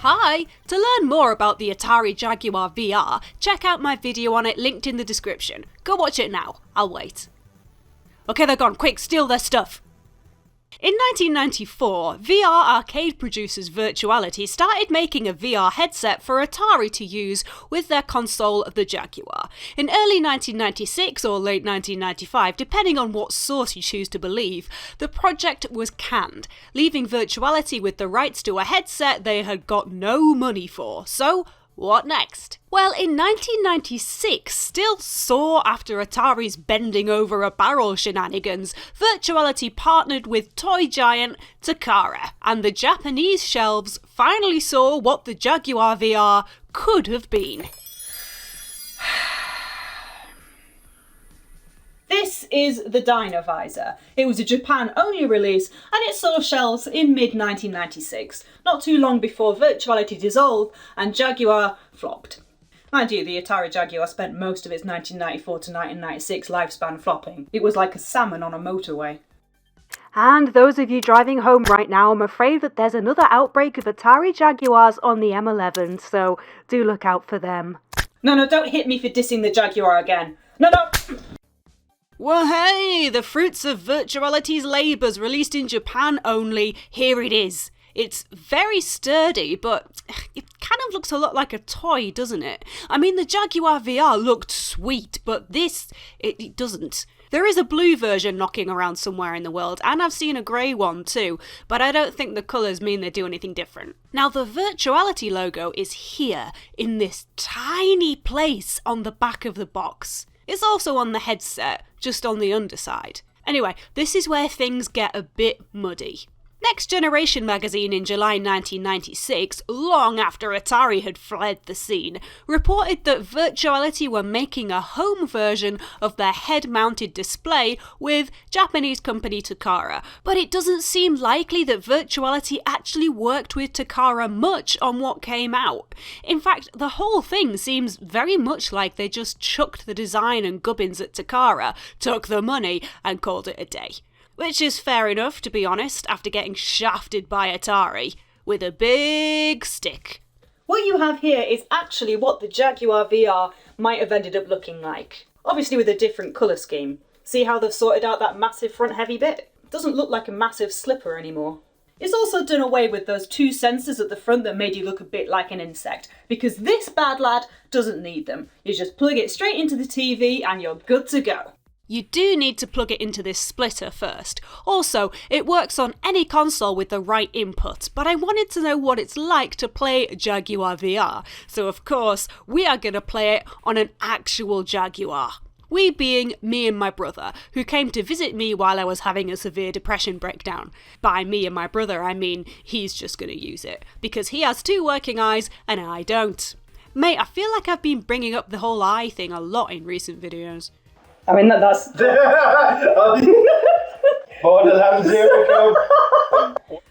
Hi! To learn more about the Atari Jaguar VR, check out my video on it linked in the description. Go watch it now, I'll wait. Okay, they're gone, quick, steal their stuff! In 1994, VR arcade producers Virtuality started making a VR headset for Atari to use with their console, the Jaguar. In early 1996 or late 1995, depending on what source you choose to believe, the project was canned, leaving Virtuality with the rights to a headset they had got no money for. So, what next? Well, in 1996, still sore after Atari's bending over a barrel shenanigans, Virtuality partnered with toy giant Takara, and the Japanese shelves finally saw what the Jaguar VR could have been. This is the Dynovisor. It was a Japan-only release and it saw shelves in mid-1996, not too long before Virtuality dissolved and Jaguar flopped. Mind you, the Atari Jaguar spent most of its 1994 to 1996 lifespan flopping. It was like a salmon on a motorway. And those of you driving home right now, I'm afraid that there's another outbreak of Atari Jaguars on the M11, so do look out for them. No, don't hit me for dissing the Jaguar again. No! Well, hey, the fruits of Virtuality's labours released in Japan only, here it is. It's very sturdy, but it kind of looks a lot like a toy, doesn't it? I mean, the Jaguar VR looked sweet, but this, it doesn't. There is a blue version knocking around somewhere in the world, and I've seen a grey one too, but I don't think the colours mean they do anything different. Now, the Virtuality logo is here, in this tiny place on the back of the box. It's also on the headset, just on the underside. Anyway, this is where things get a bit muddy. Next Generation magazine in July 1996, long after Atari had fled the scene, reported that Virtuality were making a home version of their head-mounted display with Japanese company Takara, but it doesn't seem likely that Virtuality actually worked with Takara much on what came out. In fact, the whole thing seems very much like they just chucked the design and gubbins at Takara, took the money, and called it a day. Which is fair enough, to be honest, after getting shafted by Atari with a big stick. What you have here is actually what the Jaguar VR might have ended up looking like. Obviously with a different colour scheme. See how they've sorted out that massive front heavy bit? It doesn't look like a massive slipper anymore. It's also done away with those two sensors at the front that made you look a bit like an insect, because this bad lad doesn't need them. You just plug it straight into the TV and you're good to go. You do need to plug it into this splitter first. Also, it works on any console with the right input, but I wanted to know what it's like to play Jaguar VR, so of course, we are going to play it on an actual Jaguar. We being me and my brother, who came to visit me while I was having a severe depression breakdown. By me and my brother, I mean he's just going to use it, because he has two working eyes and I don't. Mate, I feel like I've been bringing up the whole eye thing a lot in recent videos. I mean, that's... Borderlands, here we go.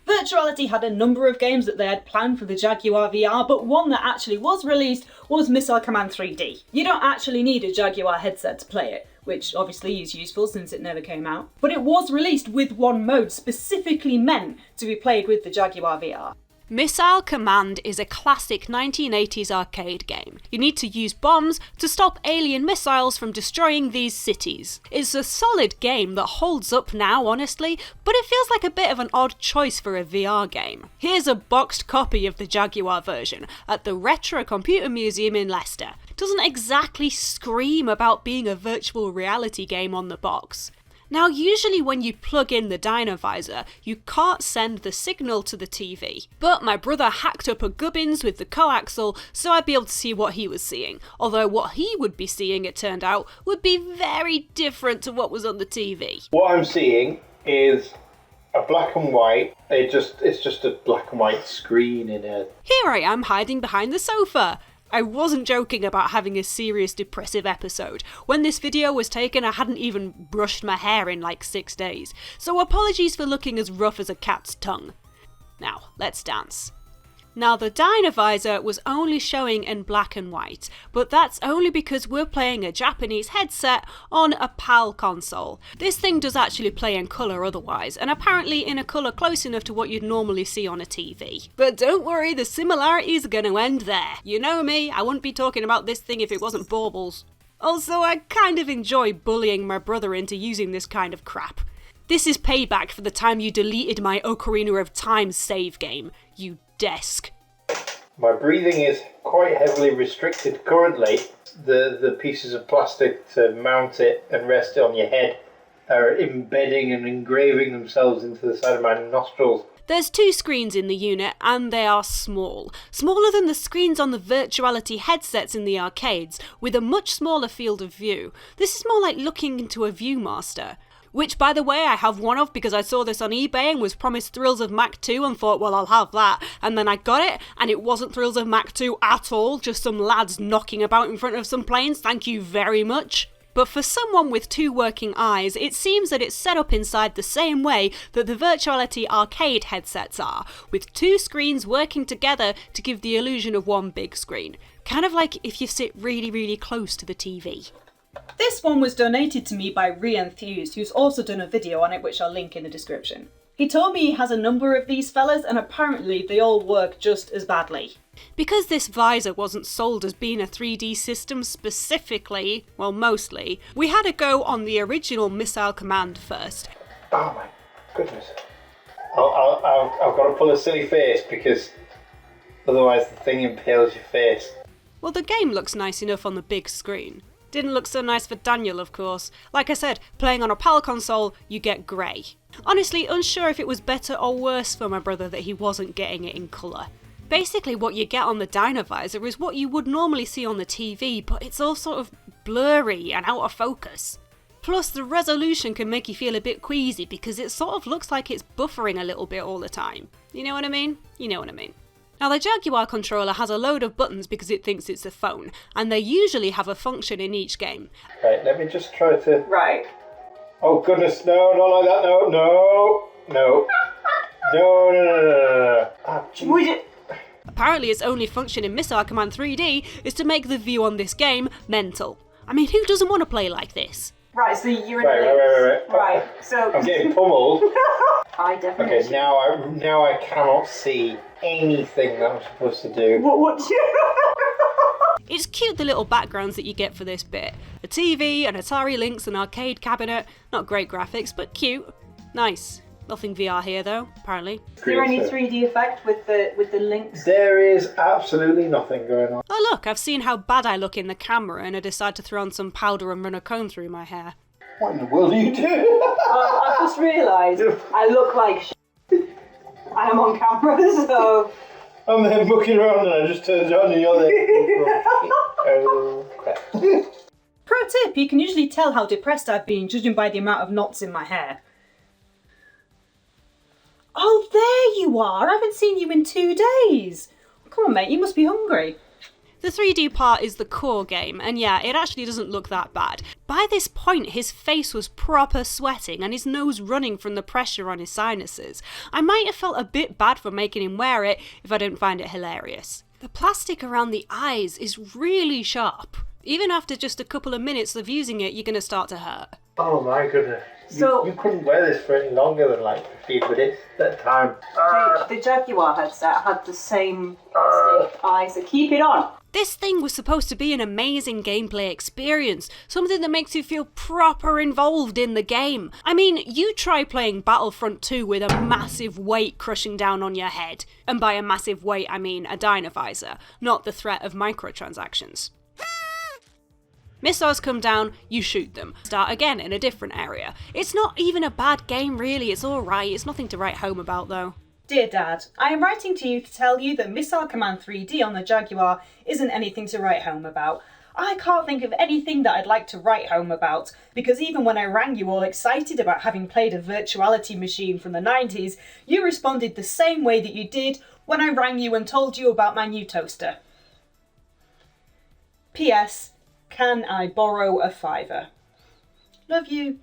Virtuality had a number of games that they had planned for the Jaguar VR, but one that actually was released was Missile Command 3D. You don't actually need a Jaguar headset to play it, which obviously is useful since it never came out. But it was released with one mode specifically meant to be played with the Jaguar VR. Missile Command is a classic 1980s arcade game. You need to use bombs to stop alien missiles from destroying these cities. It's a solid game that holds up now, honestly, but it feels like a bit of an odd choice for a VR game. Here's a boxed copy of the Jaguar version at the Retro Computer Museum in Leicester. It doesn't exactly scream about being a virtual reality game on the box. Now, usually when you plug in the Dynovisor, you can't send the signal to the TV. But my brother hacked up a gubbins with the coaxial, so I'd be able to see what he was seeing. Although what he would be seeing, it turned out, would be very different to what was on the TV. What I'm seeing is a black and white. It's just a black and white screen in it. Here I am hiding behind the sofa. I wasn't joking about having a serious depressive episode. When this video was taken, I hadn't even brushed my hair in like 6 days, so apologies for looking as rough as a cat's tongue. Now, let's dance. Now, the Dynovisor was only showing in black and white, but that's only because we're playing a Japanese headset on a PAL console. This thing does actually play in colour otherwise, and apparently in a colour close enough to what you'd normally see on a TV. But don't worry, the similarities are going to end there. You know me, I wouldn't be talking about this thing if it wasn't baubles. Also, I kind of enjoy bullying my brother into using this kind of crap. This is payback for the time you deleted my Ocarina of Time save game, you desk. My breathing is quite heavily restricted currently. The pieces of plastic to mount it and rest it on your head are embedding and engraving themselves into the side of my nostrils. There's 2 screens in the unit and they are small. Smaller than the screens on the virtuality headsets in the arcades, with a much smaller field of view. This is more like looking into a Viewmaster. Which, by the way, I have one of because I saw this on eBay and was promised Thrills of Mac 2 and thought, well, I'll have that. And then I got it, and it wasn't Thrills of Mac 2 at all, just some lads knocking about in front of some planes, thank you very much. But for someone with 2 working eyes, it seems that it's set up inside the same way that the Virtuality arcade headsets are, with 2 screens working together to give the illusion of one big screen. Kind of like if you sit really, really close to the TV. This one was donated to me by Re-Enthused, who's also done a video on it which I'll link in the description. He told me he has a number of these fellas and apparently they all work just as badly. Because this visor wasn't sold as being a 3D system specifically, well mostly, we had to go on the original Missile Command first. Oh my goodness. I've got to pull a silly face because otherwise the thing impales your face. Well, the game looks nice enough on the big screen. Didn't look so nice for Daniel, of course. Like I said, playing on a PAL console, you get grey. Honestly, unsure if it was better or worse for my brother that he wasn't getting it in colour. Basically, what you get on the Dynovisor is what you would normally see on the TV, but it's all sort of blurry and out of focus. Plus, the resolution can make you feel a bit queasy because it sort of looks like it's buffering a little bit all the time. You know what I mean? You know what I mean. Now, the Jaguar controller has a load of buttons because it thinks it's a phone, and they usually have a function in each game. Right, let me just try to... Right. Oh goodness, no, not like that, no, no, no. No. Ah, Apparently its only function in Missile Command 3D is to make the view on this game mental. I mean, who doesn't want to play like this? Right, so you're in Right. Right, so... I'm getting pummeled. I definitely... Okay, now I cannot see anything that I'm supposed to do. What It's cute, the little backgrounds that you get for this bit. A TV, an Atari Lynx, an arcade cabinet. Not great graphics, but cute. Nice. Nothing VR here though, apparently. Is there any 3D effect with the links? There is absolutely nothing going on. Oh look, I've seen how bad I look in the camera and I decide to throw on some powder and run a comb through my hair. What in the world are you doing? I've just realised I look like shit. I am on camera, so... I'm there mucking around and I just turned on and you're there. Oh, crap. Pro tip, you can usually tell how depressed I've been judging by the amount of knots in my hair. Oh, there you are! I haven't seen you in 2 days! Come on, mate, you must be hungry. The 3D part is the core game, and yeah, it actually doesn't look that bad. By this point, his face was proper sweating and his nose running from the pressure on his sinuses. I might have felt a bit bad for making him wear it if I didn't find it hilarious. The plastic around the eyes is really sharp. Even after just a couple of minutes of using it, you're going to start to hurt. Oh my goodness. So- you couldn't wear this for any longer than like 15 minutes at a time. The Jaguar headset had the same plastic eye, so keep it on. This thing was supposed to be an amazing gameplay experience, something that makes you feel proper involved in the game. I mean, you try playing Battlefront 2 with a massive weight crushing down on your head. And by a massive weight, I mean a Dynovisor, not the threat of microtransactions. Missiles come down, you shoot them. Start again in a different area. It's not even a bad game really, it's alright, it's nothing to write home about though. Dear Dad, I am writing to you to tell you that Missile Command 3D on the Jaguar isn't anything to write home about. I can't think of anything that I'd like to write home about, because even when I rang you all excited about having played a virtuality machine from the 90s, you responded the same way that you did when I rang you and told you about my new toaster. P.S. Can I borrow a £5? Love you.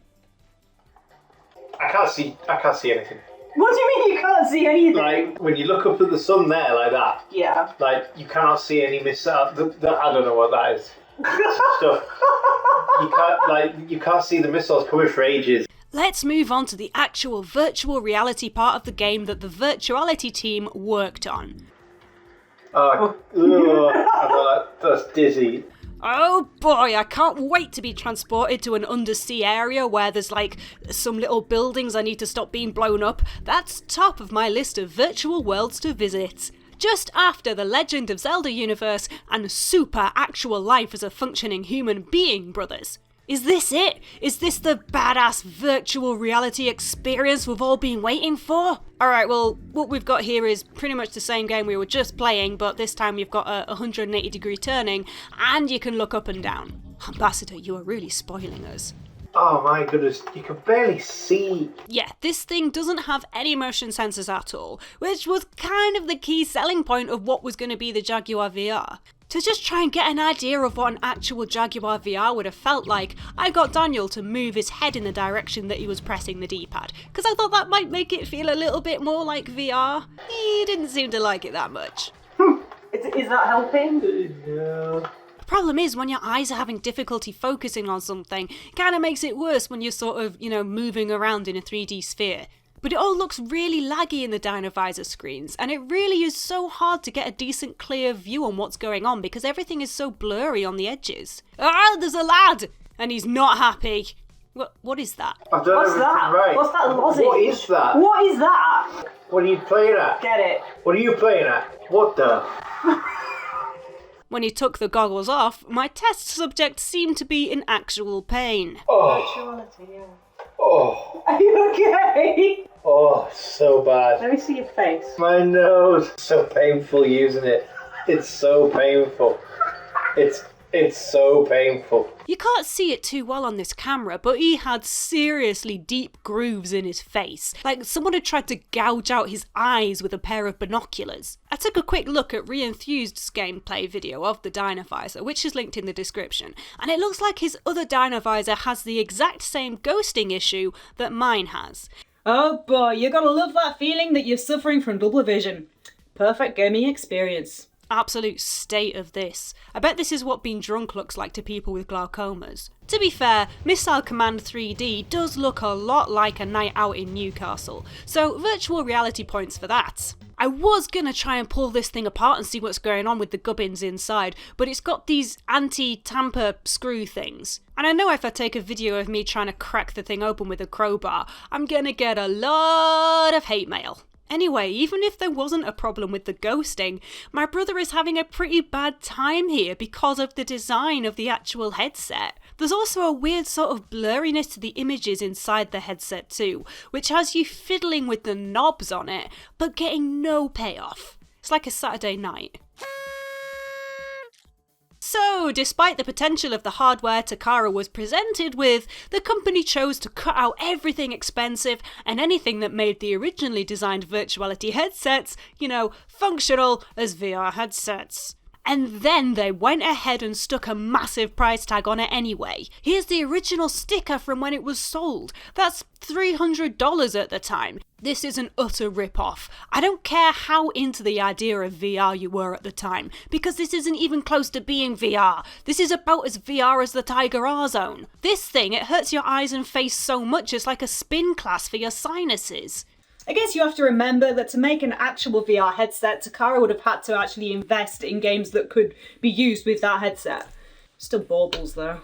I can't see anything. What do you mean you can't see anything? Like, when you look up at the sun there like that, Yeah. like, you cannot see any missile. I don't know what that is. Stuff. You can't see the missiles coming for ages. Let's move on to the actual virtual reality part of the game that the virtuality team worked on. That's dizzy. Oh boy, I can't wait to be transported to an undersea area where there's like some little buildings I need to stop being blown up. That's top of my list of virtual worlds to visit. Just after the Legend of Zelda universe and super actual life as a functioning human being, brothers. Is this it? Is this the badass virtual reality experience we've all been waiting for? Alright, well, what we've got here is pretty much the same game we were just playing, but this time you've got a 180 degree turning, and you can look up and down. Ambassador, you are really spoiling us. Oh my goodness, you can barely see. Yeah, this thing doesn't have any motion sensors at all, which was kind of the key selling point of what was going to be the Jaguar VR. To just try and get an idea of what an actual Jaguar VR would have felt like, I got Daniel to move his head in the direction that he was pressing the D-pad, because I thought that might make it feel a little bit more like VR. He didn't seem to like it that much. Is that helping? No. The problem is, when your eyes are having difficulty focusing on something, it kind of makes it worse when you're sort of, moving around in a 3D sphere. But it all looks really laggy in the Dynovisor screens, and it really is so hard to get a decent clear view on what's going on because everything is so blurry on the edges. Ah, there's a lad! And he's not happy. What is that? I've done What's everything that? right. What's that lozenge? What is that? What is that? What are you playing at? Get it. What are you playing at? What the? When he took the goggles off, my test subject seemed to be in actual pain. Oh. Virtuality, yeah. Oh. Are you okay? Oh, so bad. Let me see your face. My nose. So painful using it. It's so painful. It's so painful. You can't see it too well on this camera, but he had seriously deep grooves in his face, like someone had tried to gouge out his eyes with a pair of binoculars. I took a quick look at Re-Enthused gameplay video of the Dynovisor, which is linked in the description, and it looks like his other Dynovisor has the exact same ghosting issue that mine has. Oh boy, you gotta love that feeling that you're suffering from double vision. Perfect gaming experience. Absolute state of this. I bet this is what being drunk looks like to people with glaucomas. To be fair, Missile Command 3D does look a lot like a night out in Newcastle, so virtual reality points for that. I was gonna try and pull this thing apart and see what's going on with the gubbins inside, but it's got these anti-tamper screw things. And I know if I take a video of me trying to crack the thing open with a crowbar, I'm gonna get a lot of hate mail. Anyway, even if there wasn't a problem with the ghosting, my brother is having a pretty bad time here because of the design of the actual headset. There's also a weird sort of blurriness to the images inside the headset too, which has you fiddling with the knobs on it, but getting no payoff. It's like a Saturday night. So, despite the potential of the hardware Takara was presented with, the company chose to cut out everything expensive and anything that made the originally designed virtuality headsets, functional as VR headsets. And then they went ahead and stuck a massive price tag on it anyway. Here's the original sticker from when it was sold. That's $300 at the time. This is an utter rip-off. I don't care how into the idea of VR you were at the time, because this isn't even close to being VR. This is about as VR as the Takara zone. This thing, it hurts your eyes and face so much it's like a spin class for your sinuses. I guess you have to remember that to make an actual VR headset, Takara would have had to actually invest in games that could be used with that headset. Still baubles though.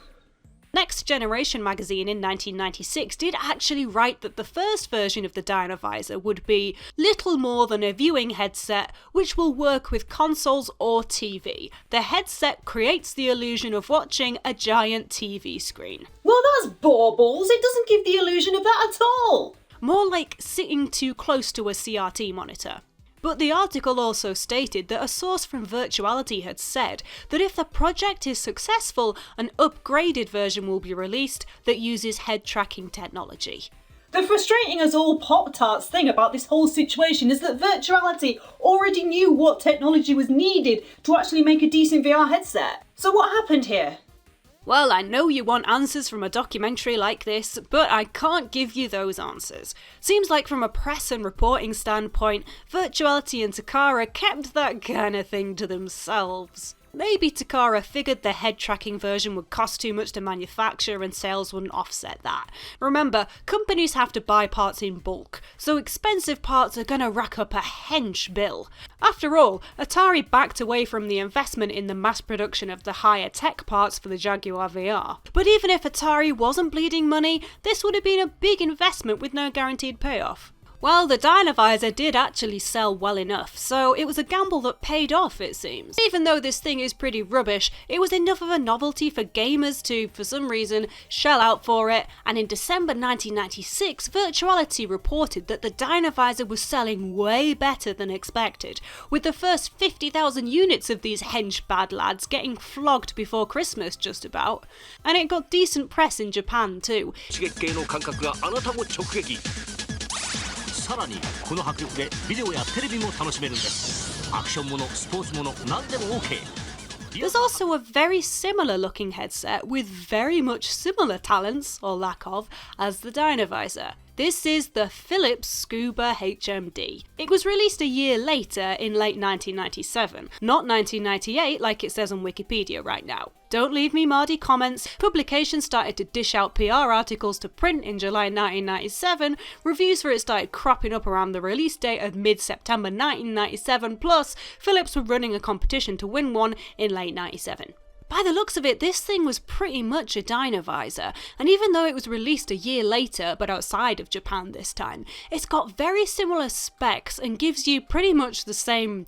Next Generation magazine in 1996 did actually write that the first version of the Dynovisor would be little more than a viewing headset which will work with consoles or TV. The headset creates the illusion of watching a giant TV screen. Well, that's baubles. It doesn't give the illusion of that at all. More like sitting too close to a CRT monitor. But the article also stated that a source from Virtuality had said that if the project is successful, an upgraded version will be released that uses head tracking technology. The frustrating as all Pop-Tarts thing about this whole situation is that Virtuality already knew what technology was needed to actually make a decent VR headset. So what happened here? Well, I know you want answers from a documentary like this, but I can't give you those answers. Seems like from a press and reporting standpoint, Virtuality and Takara kept that kind of thing to themselves. Maybe Takara figured the head tracking version would cost too much to manufacture and sales wouldn't offset that. Remember, companies have to buy parts in bulk, so expensive parts are gonna rack up a hench bill. After all, Atari backed away from the investment in the mass production of the higher tech parts for the Jaguar VR. But even if Atari wasn't bleeding money, this would have been a big investment with no guaranteed payoff. Well, the Dynovisor did actually sell well enough, so it was a gamble that paid off, it seems. Even though this thing is pretty rubbish, it was enough of a novelty for gamers to, for some reason, shell out for it, and in December 1996, Virtuality reported that the Dynovisor was selling way better than expected, with the first 50,000 units of these hench bad lads getting flogged before Christmas just about. And it got decent press in Japan too. さらにこの迫力でビデオやテレビも楽しめるんです。アクションもの、スポーツもの、何でも OK。 There's also a very similar looking headset with very much similar talents, or lack of, as the Dynovisor. This is the Philips Scuba HMD. It was released a year later in late 1997, not 1998 like it says on Wikipedia right now. Don't leave me mardy comments. Publications started to dish out PR articles to print in July 1997, reviews for it started cropping up around the release date of mid-September 1997, plus Philips were running a competition to win one in late 97. By the looks of it, this thing was pretty much a Dynovisor, and even though it was released a year later, but outside of Japan this time, it's got very similar specs and gives you pretty much the same,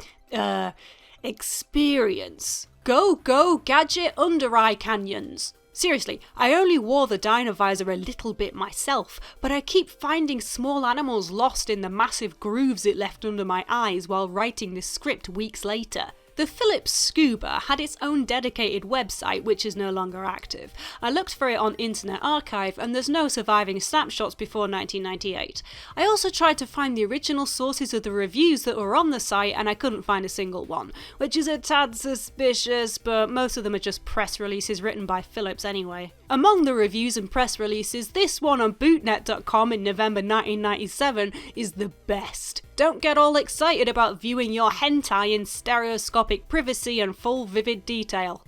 experience. Go, go, gadget under eye canyons. Seriously, I only wore the Dynovisor a little bit myself, but I keep finding small animals lost in the massive grooves it left under my eyes while writing this script weeks later. The Philips Scuba had its own dedicated website which is no longer active. I looked for it on Internet Archive and there's no surviving snapshots before 1998. I also tried to find the original sources of the reviews that were on the site and I couldn't find a single one, which is a tad suspicious, but most of them are just press releases written by Philips anyway. Among the reviews and press releases, this one on bootnet.com in November 1997 is the best. Don't get all excited about viewing your hentai in stereoscopic privacy and full vivid detail.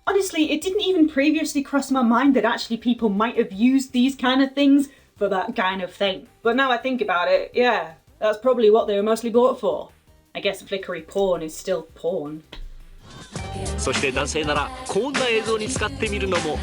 Honestly, it didn't even previously cross my mind that actually people might have used these kind of things for that kind of thing. But now I think about it, yeah, that's probably what they were mostly bought for. I guess flickery porn is still porn. そして男性ならこんな映像に使ってみるのも。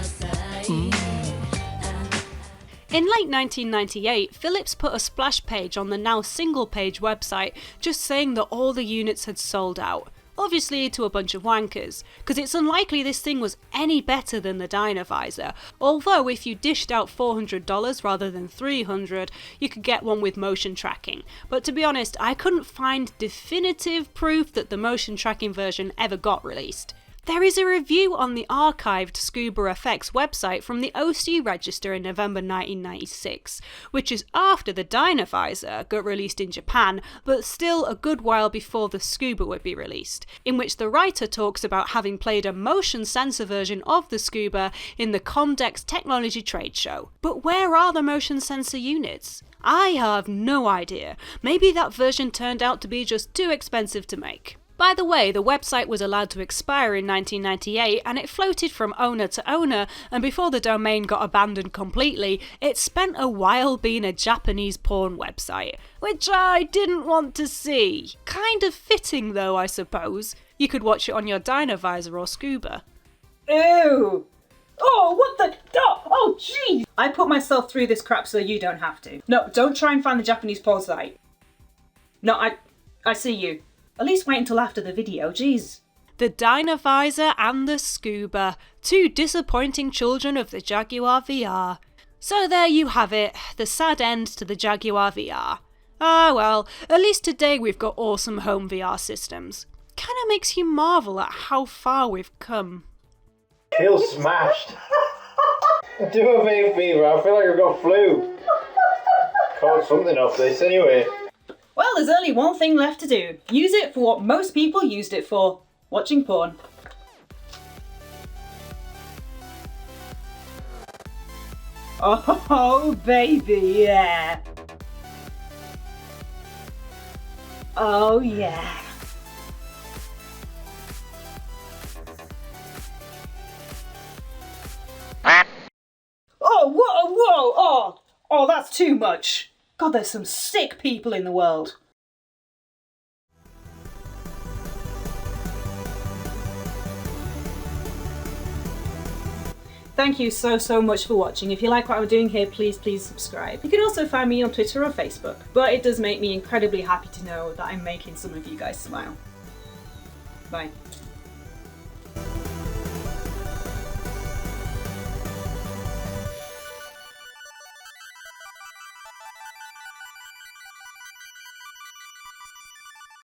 In late 1998, Philips put a splash page on the now single-page website just saying that all the units had sold out. Obviously to a bunch of wankers, because it's unlikely this thing was any better than the Dynovisor, although if you dished out $400 rather than $300, you could get one with motion tracking. But to be honest, I couldn't find definitive proof that the motion tracking version ever got released. There is a review on the archived Scuba FX website from the OC register in November 1996, which is after the Dynovisor got released in Japan, but still a good while before the Scuba would be released, in which the writer talks about having played a motion sensor version of the Scuba in the Comdex Technology Trade Show. But where are the motion sensor units? I have no idea. Maybe that version turned out to be just too expensive to make. By the way, the website was allowed to expire in 1998 and it floated from owner to owner, and before the domain got abandoned completely, it spent a while being a Japanese porn website, which I didn't want to see. Kind of fitting though, I suppose. You could watch it on your Dynovisor or Scuba. Ew! Oh, what the... Oh, jeez! I put myself through this crap so you don't have to. No, don't try and find the Japanese porn site. No, I see you. At least wait until after the video, jeez. The Dynovisor and the Scuba, two disappointing children of the Jaguar VR. So there you have it, the sad end to the Jaguar VR. Ah well, at least today we've got awesome home VR systems. Kinda makes you marvel at how far we've come. Feel smashed. Do a big fever, I feel like I've got flu. Caught something off this anyway. Well, there's only one thing left to do. Use it for what most people used it for. Watching porn. Oh, baby, yeah. Oh, yeah. Oh, whoa, whoa, oh, that's too much. God, there's some sick people in the world. Thank you so much for watching. If you like what I'm doing here, please subscribe. You can also find me on Twitter or Facebook, but it does make me incredibly happy to know that I'm making some of you guys smile. Bye.